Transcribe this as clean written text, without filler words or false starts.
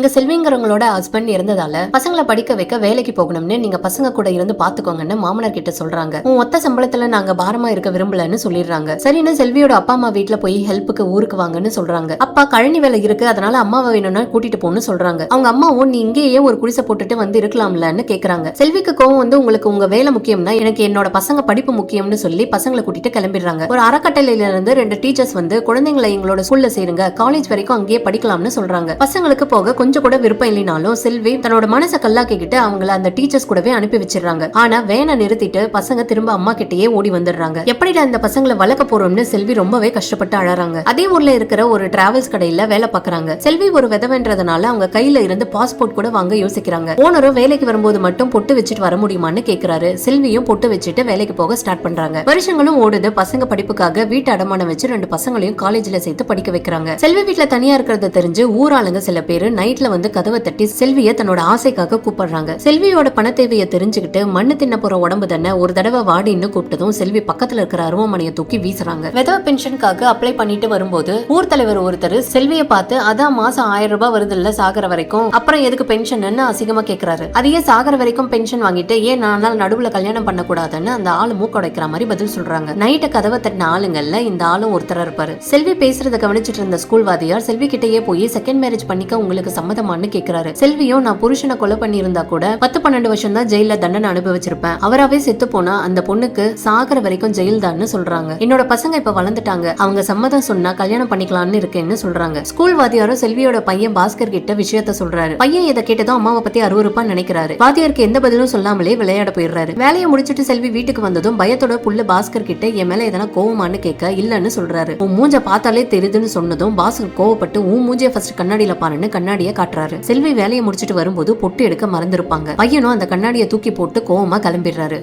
எங்க செல்விங்கிறவங்களோட ஹஸ்பண்ட் இறந்ததால பசங்களை படிக்க வைக்க வேலைக்கு போகணும்னு நீங்க பசங்க கூட இருந்து பாத்துக்கோங்கன்னு மாமனார் கிட்ட சொல்றாங்க. உன் ஒத்த சம்பளத்துல நாங்க பாரமா இருக்க விரும்பலன்னு சொல்லிடுறாங்க. சரின்னு செல்வியோட அப்பா அம்மா வீட்டுல போய் ஹெல்ப்புக்கு ஊருக்கு வாங்கன்னு சொல்றாங்க. அப்பா கழனி வேலை இருக்கு, அதனால அம்மாவை வேணும்னா கூட்டிட்டு போன்னு சொல்றாங்க. அவங்க அம்மாவும் நீ இங்கேயே ஒரு குடிசை போட்டுட்டு வந்து இருக்கலாம்லன்னு கேக்குறாங்க. செல்விக்கு கோவம் வந்து உங்களுக்கு உங்க வேலை முக்கியம்னா எனக்கு என்னோட பசங்க படிப்பு முக்கியம்னு சொல்லி பசங்களை கூட்டிட்டு கிளம்பிடுறாங்க. ஒரு அறக்கட்டளையில இருந்து 2 டீச்சர்ஸ் வந்து குழந்தைங்களை எங்களோட ஸ்கூல்ல சேருங்க, காலேஜ் வரைக்கும் அங்கேயே படிக்கலாம்னு சொல்றாங்க. பசங்களுக்கு போக கொஞ்சம் கூட விருப்பம் இல்லைனாலும் செல்வி தன்னோட மனசை கல்லாக்கிக்கிட்டு அவங்கள அந்த டீச்சர்ஸ் கூடவே அனுப்பி வச்சிடறாங்க. ஆனா வேனை நிறுத்திட்டு பசங்க திரும்ப அம்மா கிட்டயே ஓடி வந்துடுறாங்க. எப்படிடா இந்த பசங்களை வளர்க்க போறோம்னு செல்வி ரொம்பவே கஷ்டப்பட்டு அழறாங்க. அதே ஊர்ல இருக்கிற ஒரு டிராவல்ஸ் கடையில வேலை பாக்குறாங்க. செல்வி ஒரு விதவைன்றதுனால அவங்க கையில இருந்து பாஸ்போர்ட் கூட வாங்க யோசிக்கிறாங்க. ஓனரும் வேலைக்கு வரும்போது மட்டும் பொட்டு வச்சுட்டு வர முடியுமான்னு கேக்குறாரு. செல்வியும் பொட்டு வச்சுட்டு வேலைக்கு போக ஸ்டார்ட் பண்றாங்க. வருஷங்களும் ஓடுது. பசங்க படிப்புக்காக வீட்டு அடமானம் வச்சு 2 பசங்களையும் காலேஜ்ல சேர்த்து படிக்க வைக்கிறாங்க. செல்வி வீட்டுல தனியா இருக்கிறத தெரிஞ்சு ஊராளுங்க சில பேரு நைட்ல வந்து கதவை தட்டி செல்விய தன்னோட ஆசைக்காக கூப்பிடுறாங்க. செல்வியோட பண தேவையை தெரிஞ்சுக்கிட்டு மண்ணு தின்ன போற உடம்பு தானே, ஒரு தடவை வாடின்னு கூப்பிட்டதும் செல்வி பக்கத்துல இருக்கிற அருவமனையை தூக்கி வீசுறாங்க. விதவை பென்ஷனுக்காக அப்ளை பண்ணிட்டு வரும்போது ஊர் தலைவர் ஒருத்தர் செல்விய பார்த்து அதான் மாசம் 1000 ரூபாய் வருது இல்ல சாகர வரைக்கும், அப்புறம் எதுக்கு பென்ஷன் அசிங்கமா கேக்குறாரு. அதையே சாகர வரைக்கும் பென்ஷன் வாங்கிட்டு ஏன் நான் நடுவுல கல்யாணம் பண்ண கூடாதுன்னு அந்த ஆளு மூக்கடைக்கிற மாதிரி பதில் சொல்றாங்க. நைட்ட கதவை தட்டின ஆளுங்கள்ல இந்த ஆளும் ஒருத்தர் இருப்பாரு. செல்வி பேசுறத கவனிச்சிட்டு இருந்த ஸ்கூல் வாதியார் செல்வி கிட்டயே போய் செகண்ட் மேரேஜ் பண்ணிக்க உங்களுக்கு சம்மதமான்னு கேக்குறாரு. செல்வியும் நான் புருஷனை கொலை பண்ணி இருந்தா கூட 10-12 வருஷம் தான் ஜெயில தண்டனை அனுபவிச்சிருப்பேன், அவராவே செத்து போனா அந்த பொண்ணுக்கு சாகர வரைக்கும் ஜெயில் தான் சொல்றாங்க. என்னோட பசங்க இப்ப வளர்ந்துட்டாங்க, அவங்க சம்மதம் சொன்னா கல்யாணம் பண்ணிக்கலாம்னு இருக்கேன்னு சொல்றாங்க. ஸ்கூல் வாதியாரும் செல்வியோட பையன் பாஸ்கர் கிட்ட விஷயத்த சொல்றாரு. பையன் இதை கேட்டதும் அம்மாவை பத்தி அருவருப்பா நினைக்கிறாரு. வாதியாருக்கு எந்த பதிலும் சொல்லாமலே விளையாட போயிடுறாரு. வேலையை முடிச்சிட்டு செல்வி வீட்டுக்கு வந்ததும் பயத்தோட புள்ள பாஸ்கர் கிட்ட என் மேல எதனா கோவமானு கேட்க இல்லன்னு சொல்றாரு. உன் மூஞ்ச பார்த்தாலே தெரியுதுன்னு சொன்னதும் பாஸ்கர் கோவப்பட்டு உன் மூஞ்சிய ஃபர்ஸ்ட் கண்ணாடியில பாருன்னு கண்ணாடியை காட்டுறாரு. செல்வி வேலையை முடிச்சிட்டு வரும்போது பொட்டு எடுக்க மறந்துருப்பாங்க. பையனும் அந்த கண்ணாடியை தூக்கி போட்டு கோவமா கிளம்பிடுறாரு.